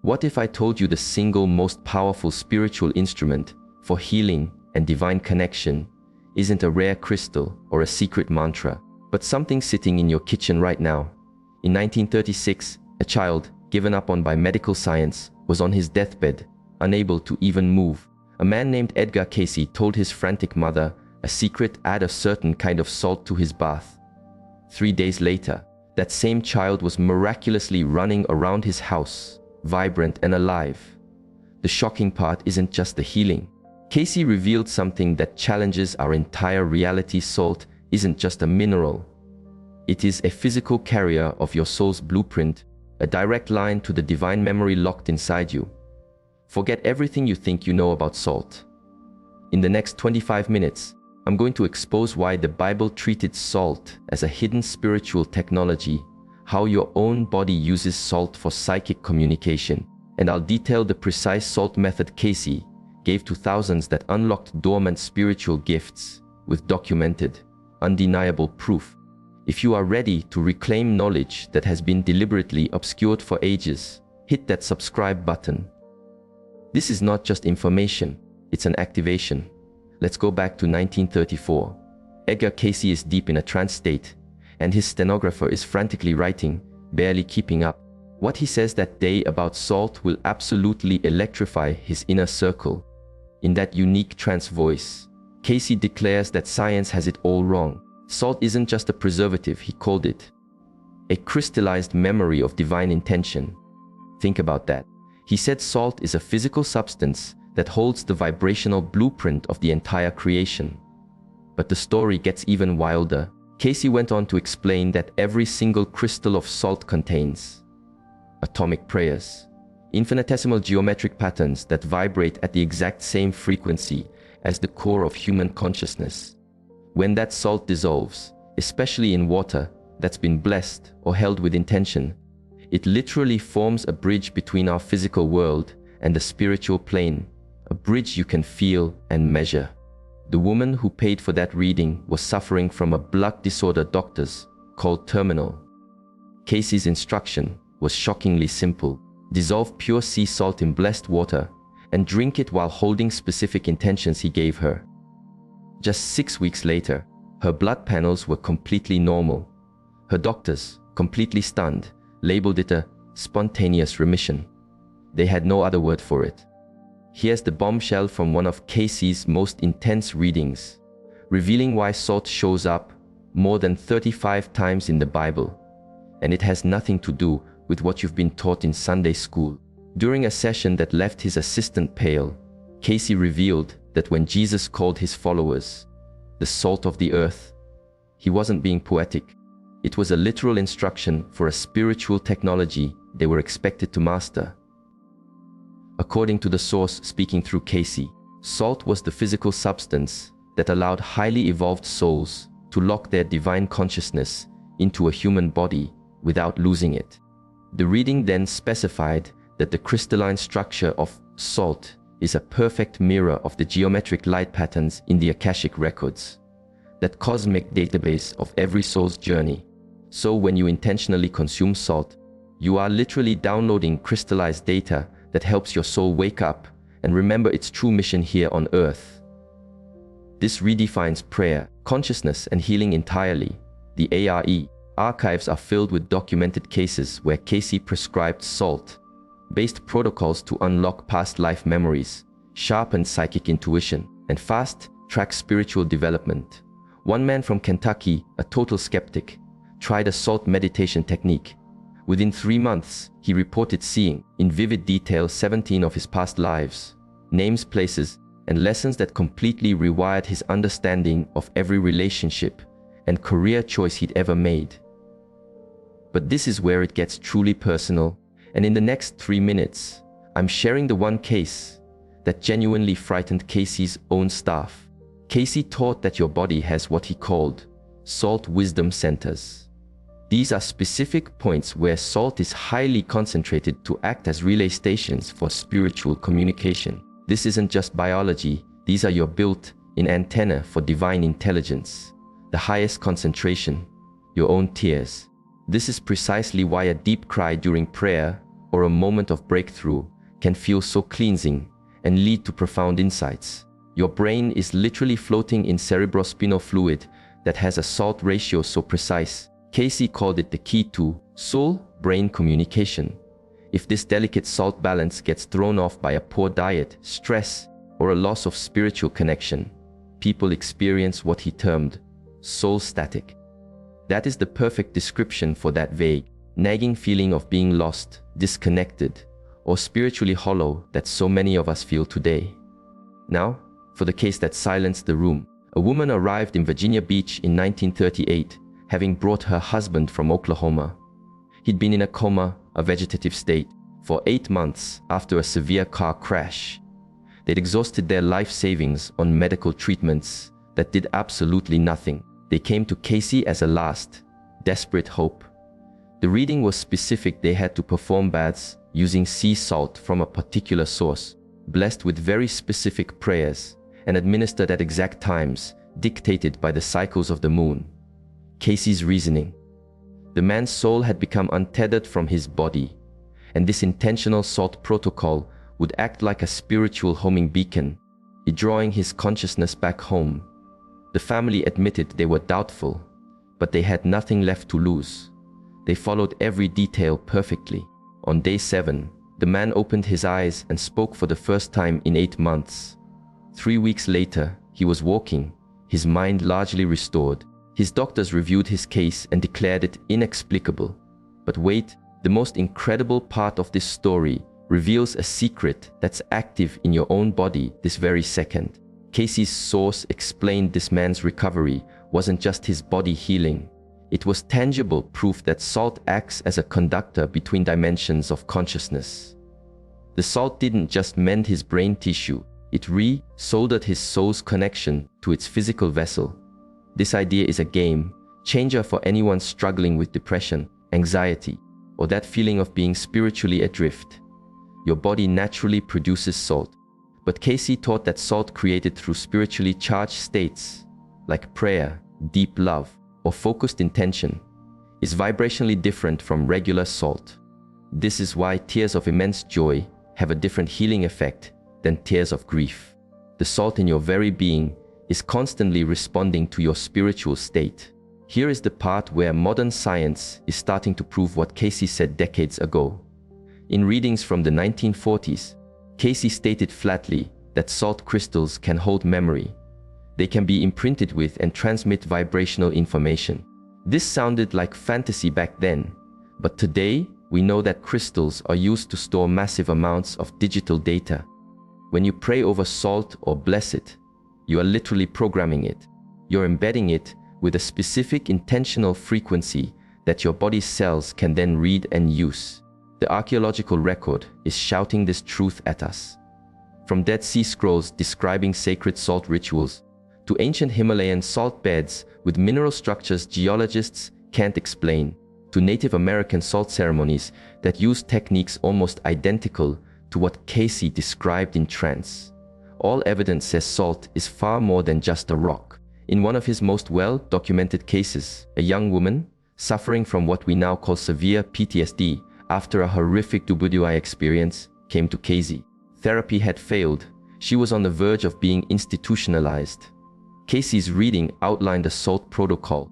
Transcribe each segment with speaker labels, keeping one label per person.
Speaker 1: What if I told you the single most powerful spiritual instrument for healing and divine connection isn't a rare crystal or a secret mantra, but something sitting in your kitchen right now? In 1936, a child, given up on by medical science, was on his deathbed, unable to even move. A man named Edgar Cayce told his frantic mother a secret: add a certain kind of salt to his bath. 3 days later, that same child was miraculously running around his house, vibrant and alive. The shocking part isn't just the healing. Cayce revealed something that challenges our entire reality. Salt isn't just a mineral. It is a physical carrier of your soul's blueprint, a direct line to the divine memory locked inside you. Forget everything you think you know about salt. In the next 25 minutes, I'm going to expose why the Bible treated salt as a hidden spiritual technology, how your own body uses salt for psychic communication, and I'll detail the precise salt method Cayce gave to thousands that unlocked dormant spiritual gifts with documented, undeniable proof. If you are ready to reclaim knowledge that has been deliberately obscured for ages, hit that subscribe button. This is not just information, it's an activation. Let's go back to 1934. Edgar Cayce is deep in a trance state, and his stenographer is frantically writing, barely keeping up. What he says that day about salt will absolutely electrify his inner circle. In that unique trance voice, Cayce declares that science has it all wrong. Salt isn't just a preservative, he called it a crystallized memory of divine intention. Think about that. He said salt is a physical substance that holds the vibrational blueprint of the entire creation. But the story gets even wilder. Cayce went on to explain that every single crystal of salt contains atomic prayers, infinitesimal geometric patterns that vibrate at the exact same frequency as the core of human consciousness. When that salt dissolves, especially in water that's been blessed or held with intention, it literally forms a bridge between our physical world and the spiritual plane, a bridge you can feel and measure. The woman who paid for that reading was suffering from a blood disorder doctors called terminal. Cayce's instruction was shockingly simple: dissolve pure sea salt in blessed water and drink it while holding specific intentions he gave her. Just 6 weeks later, her blood panels were completely normal. Her doctors, completely stunned, labeled it a spontaneous remission. They had no other word for it. Here's the bombshell from one of Cayce's most intense readings, revealing why salt shows up more than 35 times in the Bible, and it has nothing to do with what you've been taught in Sunday school. During a session that left his assistant pale, Cayce revealed that when Jesus called his followers the salt of the earth, he wasn't being poetic. It was a literal instruction for a spiritual technology they were expected to master. According to the source speaking through Cayce, salt was the physical substance that allowed highly evolved souls to lock their divine consciousness into a human body without losing it. The reading then specified that the crystalline structure of salt is a perfect mirror of the geometric light patterns in the Akashic records, that cosmic database of every soul's journey. So when you intentionally consume salt, you are literally downloading crystallized data that helps your soul wake up and remember its true mission here on earth. This redefines prayer, consciousness, and healing entirely. The ARE archives are filled with documented cases where Cayce prescribed salt-based protocols to unlock past life memories, sharpen psychic intuition, and fast-track spiritual development. One man from Kentucky, a total skeptic, tried a salt meditation technique. Within 3 months, he reported seeing, in vivid detail, 17 of his past lives, names, places, and lessons that completely rewired his understanding of every relationship and career choice he'd ever made. But this is where it gets truly personal, and in the next 3 minutes, I'm sharing the one case that genuinely frightened Cayce's own staff. Cayce taught that your body has what he called salt wisdom centers. These are specific points where salt is highly concentrated to act as relay stations for spiritual communication. This isn't just biology, these are your built-in antenna for divine intelligence. The highest concentration, your own tears. This is precisely why a deep cry during prayer or a moment of breakthrough can feel so cleansing and lead to profound insights. Your brain is literally floating in cerebrospinal fluid that has a salt ratio so precise. Casey called it the key to soul-brain communication. If this delicate salt balance gets thrown off by a poor diet, stress, or a loss of spiritual connection, people experience what he termed soul static. That is the perfect description for that vague, nagging feeling of being lost, disconnected, or spiritually hollow that so many of us feel today. Now, for the case that silenced the room. A woman arrived in Virginia Beach in 1938, having brought her husband from Oklahoma. He'd been in a coma, a vegetative state, for 8 months after a severe car crash. They'd exhausted their life savings on medical treatments that did absolutely nothing. They came to Casey as a last, desperate hope. The reading was specific. They had to perform baths using sea salt from a particular source, blessed with very specific prayers, and administered at exact times, dictated by the cycles of the moon. Casey's reasoning. The man's soul had become untethered from his body, and this intentional salt protocol would act like a spiritual homing beacon, drawing his consciousness back home. The family admitted they were doubtful, but they had nothing left to lose. They followed every detail perfectly. On day 7, the man opened his eyes and spoke for the first time in 8 months. 3 weeks later, he was walking, his mind largely restored. His doctors reviewed his case and declared it inexplicable. But wait, the most incredible part of this story reveals a secret that's active in your own body this very second. Casey's source explained this man's recovery wasn't just his body healing. It was tangible proof that salt acts as a conductor between dimensions of consciousness. The salt didn't just mend his brain tissue, it re-soldered his soul's connection to its physical vessel. This idea is a game changer for anyone struggling with depression, anxiety, or that feeling of being spiritually adrift. Your body naturally produces salt, but Casey taught that salt created through spiritually charged states, like prayer, deep love, or focused intention, is vibrationally different from regular salt. This is why tears of immense joy have a different healing effect than tears of grief. The salt in your very being is constantly responding to your spiritual state. Here is the part where modern science is starting to prove what Casey said decades ago. In readings from the 1940s, Casey stated flatly that salt crystals can hold memory. They can be imprinted with and transmit vibrational information. This sounded like fantasy back then, but today we know that crystals are used to store massive amounts of digital data. When you pray over salt or bless it, you are literally programming it. You're embedding it with a specific intentional frequency that your body's cells can then read and use. The archaeological record is shouting this truth at us. From Dead Sea Scrolls describing sacred salt rituals, to ancient Himalayan salt beds with mineral structures geologists can't explain, to Native American salt ceremonies that use techniques almost identical to what Casey described in trance. All evidence says salt is far more than just a rock. In one of his most well-documented cases, a young woman suffering from what we now call severe PTSD after a horrific WDI experience came to Casey. Therapy had failed. She was on the verge of being institutionalized. Casey's reading outlined a salt protocol.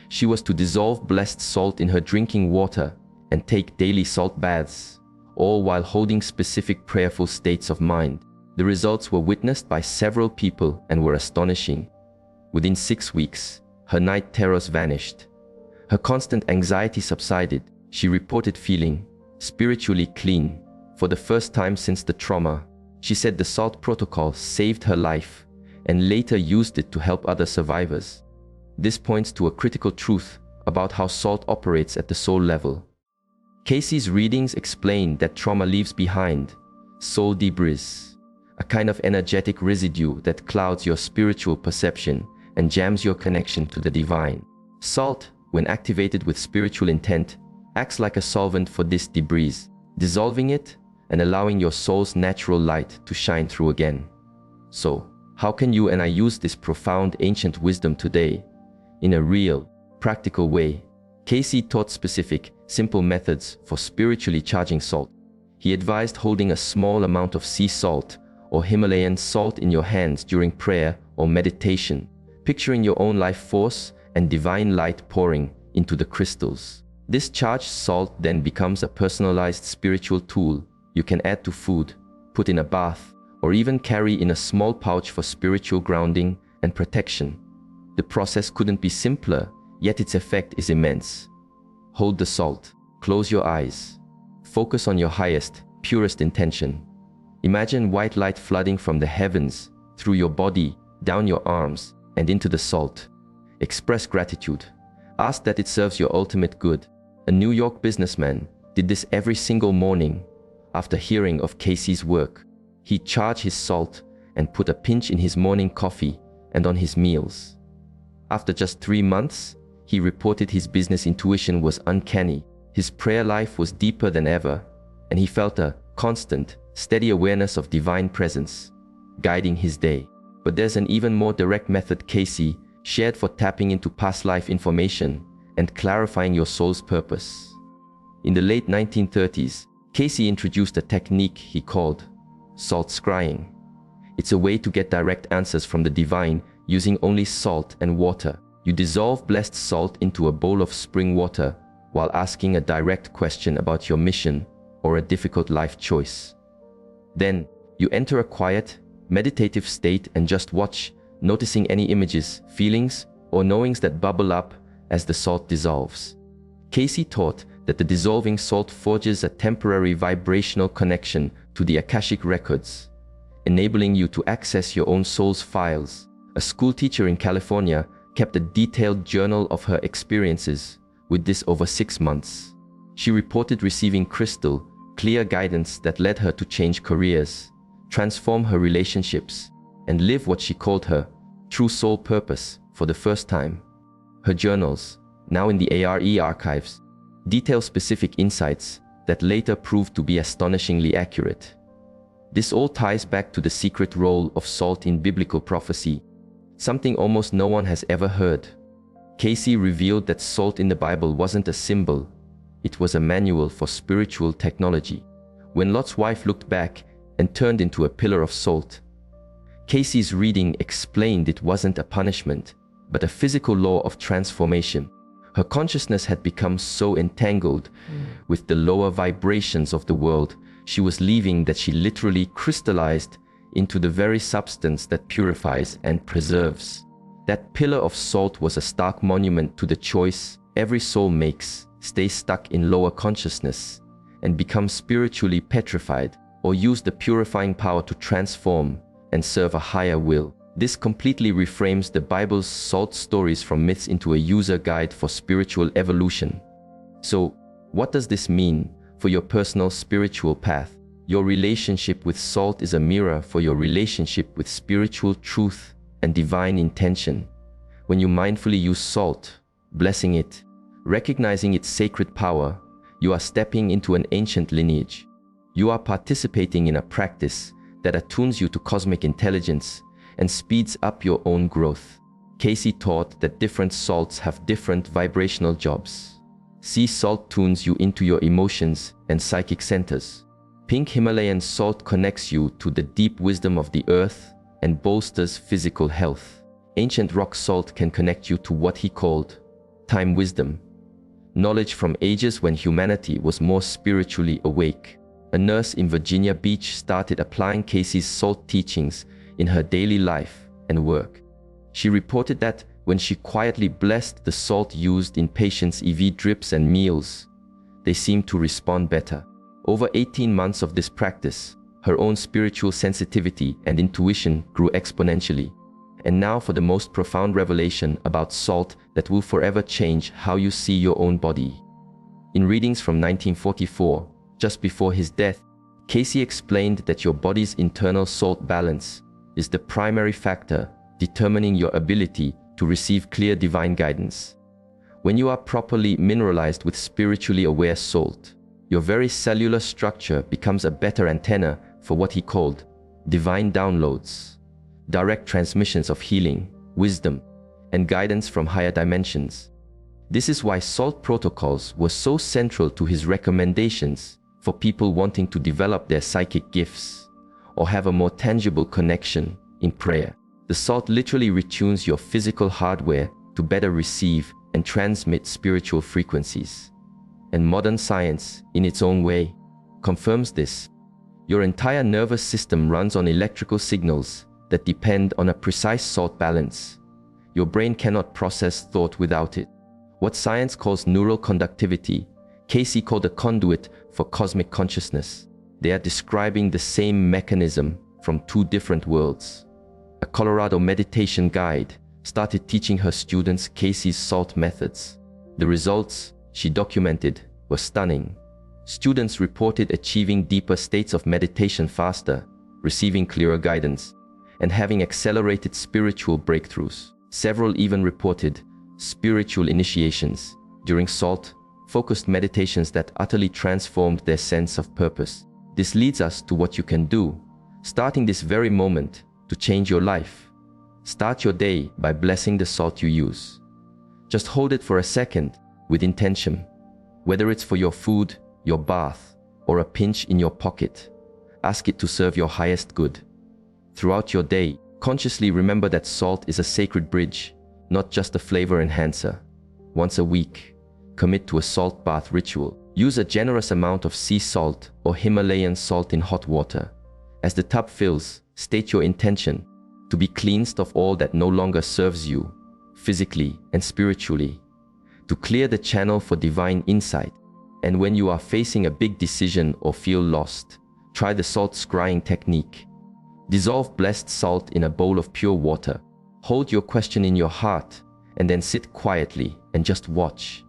Speaker 1: She was to dissolve blessed salt in her drinking water and take daily salt baths, all while holding specific prayerful states of mind. The results were witnessed by several people and were astonishing. Within 6 weeks, her night terrors vanished. Her constant anxiety subsided. She reported feeling spiritually clean for the first time since the trauma. She said the salt protocol saved her life and later used it to help other survivors. This points to a critical truth about how salt operates at the soul level. Casey's readings explain that trauma leaves behind soul debris, a kind of energetic residue that clouds your spiritual perception and jams your connection to the divine. Salt, when activated with spiritual intent, acts like a solvent for this debris, dissolving it and allowing your soul's natural light to shine through again. So, how can you and I use this profound ancient wisdom today in a real, practical way? Casey taught specific, simple methods for spiritually charging salt. He advised holding a small amount of sea salt or Himalayan salt in your hands during prayer or meditation, picturing your own life force and divine light pouring into the crystals. This charged salt then becomes a personalized spiritual tool you can add to food, put in a bath, or even carry in a small pouch for spiritual grounding and protection. The process couldn't be simpler, yet its effect is immense. Hold the salt, close your eyes, focus on your highest, purest intention. Imagine white light flooding from the heavens, through your body, down your arms, and into the salt. Express gratitude. Ask that it serves your ultimate good. A New York businessman did this every single morning. After hearing of Casey's work, he charged his salt and put a pinch in his morning coffee and on his meals. After just 3 months, he reported his business intuition was uncanny. His prayer life was deeper than ever, and he felt a constant, steady awareness of divine presence guiding his day. But there's an even more direct method Casey shared for tapping into past life information and clarifying your soul's purpose. In the late 1930s, Casey introduced a technique he called salt scrying. It's a way to get direct answers from the divine using only salt and water. You dissolve blessed salt into a bowl of spring water while asking a direct question about your mission or a difficult life choice. Then, you enter a quiet, meditative state and just watch, noticing any images, feelings, or knowings that bubble up as the salt dissolves. Casey taught that the dissolving salt forges a temporary vibrational connection to the Akashic records, enabling you to access your own soul's files. A schoolteacher in California kept a detailed journal of her experiences with this over 6 months. She reported receiving crystal, clear guidance that led her to change careers, transform her relationships, and live what she called her true soul purpose for the first time. Her journals, now in the ARE archives, detail specific insights that later proved to be astonishingly accurate. This all ties back to the secret role of salt in biblical prophecy, something almost no one has ever heard. Casey revealed that salt in the Bible wasn't a symbol, it was a manual for spiritual technology. When Lot's wife looked back and turned into a pillar of salt, Casey's reading explained it wasn't a punishment, but a physical law of transformation. Her consciousness had become so entangled with the lower vibrations of the world, she was leaving that she literally crystallized into the very substance that purifies and preserves. That pillar of salt was a stark monument to the choice every soul makes: stay stuck in lower consciousness and become spiritually petrified, or use the purifying power to transform and serve a higher will. This completely reframes the Bible's salt stories from myths into a user guide for spiritual evolution. So, what does this mean for your personal spiritual path? Your relationship with salt is a mirror for your relationship with spiritual truth and divine intention. When you mindfully use salt, blessing it, recognizing its sacred power, you are stepping into an ancient lineage. You are participating in a practice that attunes you to cosmic intelligence and speeds up your own growth. Casey taught that different salts have different vibrational jobs. Sea salt tunes you into your emotions and psychic centers. Pink Himalayan salt connects you to the deep wisdom of the earth and bolsters physical health. Ancient rock salt can connect you to what he called time wisdom, knowledge from ages when humanity was more spiritually awake. A nurse in Virginia Beach started applying Casey's salt teachings in her daily life and work. She reported that when she quietly blessed the salt used in patients' IV drips and meals, they seemed to respond better. Over 18 months of this practice, her own spiritual sensitivity and intuition grew exponentially. And now for the most profound revelation about salt that will forever change how you see your own body. In readings from 1944, just before his death, Casey explained that your body's internal salt balance is the primary factor determining your ability to receive clear divine guidance. When you are properly mineralized with spiritually aware salt, your very cellular structure becomes a better antenna for what he called divine downloads, direct transmissions of healing, wisdom, and guidance from higher dimensions. This is why salt protocols were so central to his recommendations for people wanting to develop their psychic gifts or have a more tangible connection in prayer. The salt literally retunes your physical hardware to better receive and transmit spiritual frequencies. And modern science, in its own way, confirms this. Your entire nervous system runs on electrical signals that depend on a precise salt balance. Your brain cannot process thought without it. What science calls neural conductivity, Casey called a conduit for cosmic consciousness. They are describing the same mechanism from two different worlds. A Colorado meditation guide started teaching her students Casey's salt methods. The results she documented were stunning. Students reported achieving deeper states of meditation faster, receiving clearer guidance, and having accelerated spiritual breakthroughs. Several even reported spiritual initiations during salt-focused meditations that utterly transformed their sense of purpose. This leads us to what you can do, starting this very moment, to change your life. Start your day by blessing the salt you use. Just hold it for a second with intention. Whether it's for your food, your bath, or a pinch in your pocket, ask it to serve your highest good. Throughout your day, consciously remember that salt is a sacred bridge, not just a flavor enhancer. Once a week, commit to a salt bath ritual. Use a generous amount of sea salt or Himalayan salt in hot water. As the tub fills, state your intention to be cleansed of all that no longer serves you, physically and spiritually, to clear the channel for divine insight. And when you are facing a big decision or feel lost, try the salt scrying technique. Dissolve blessed salt in a bowl of pure water. Hold your question in your heart and then sit quietly and just watch.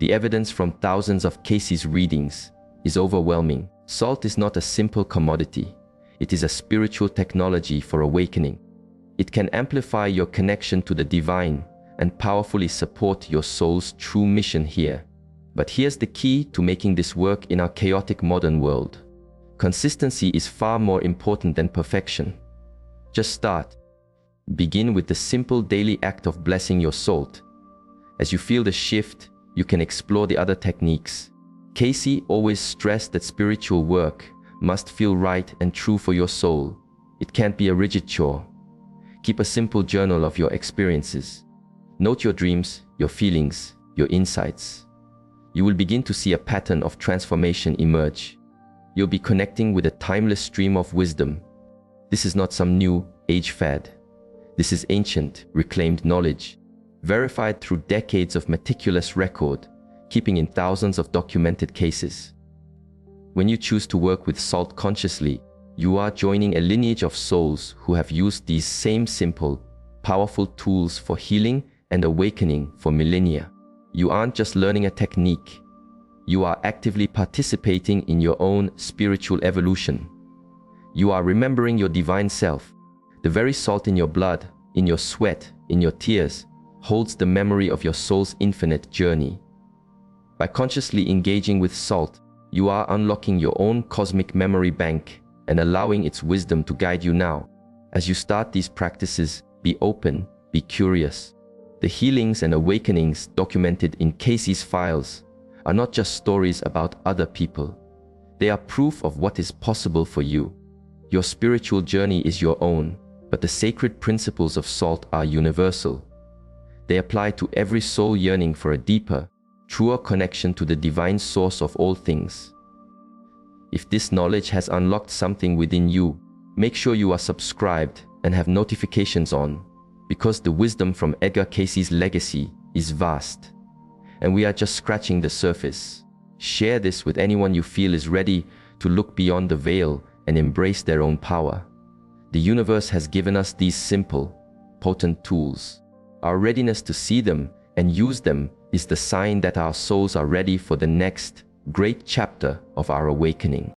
Speaker 1: The evidence from thousands of Casey's readings is overwhelming. Salt is not a simple commodity. It is a spiritual technology for awakening. It can amplify your connection to the divine and powerfully support your soul's true mission here. But here's the key to making this work in our chaotic modern world. Consistency is far more important than perfection. Just start. Begin with the simple daily act of blessing your salt. As you feel the shift, you can explore the other techniques. Casey always stressed that spiritual work must feel right and true for your soul. It can't be a rigid chore. Keep a simple journal of your experiences. Note your dreams, your feelings, your insights. You will begin to see a pattern of transformation emerge. You'll be connecting with a timeless stream of wisdom. This is not some new age fad. This is ancient, reclaimed knowledge, verified through decades of meticulous record, keeping in thousands of documented cases. When you choose to work with salt consciously, you are joining a lineage of souls who have used these same simple, powerful tools for healing and awakening for millennia. You aren't just learning a technique. You are actively participating in your own spiritual evolution. You are remembering your divine self. The very salt in your blood, in your sweat, in your tears, holds the memory of your soul's infinite journey. By consciously engaging with salt, you are unlocking your own cosmic memory bank and allowing its wisdom to guide you now. As you start these practices, be open, be curious. The healings and awakenings documented in Casey's files are not just stories about other people. They are proof of what is possible for you. Your spiritual journey is your own, but the sacred principles of salt are universal. They apply to every soul yearning for a deeper, truer connection to the divine source of all things. If this knowledge has unlocked something within you, make sure you are subscribed and have notifications on, because the wisdom from Edgar Casey's legacy is vast, and we are just scratching the surface. Share this with anyone you feel is ready to look beyond the veil and embrace their own power. The universe has given us these simple, potent tools. Our readiness to see them and use them is the sign that our souls are ready for the next great chapter of our awakening.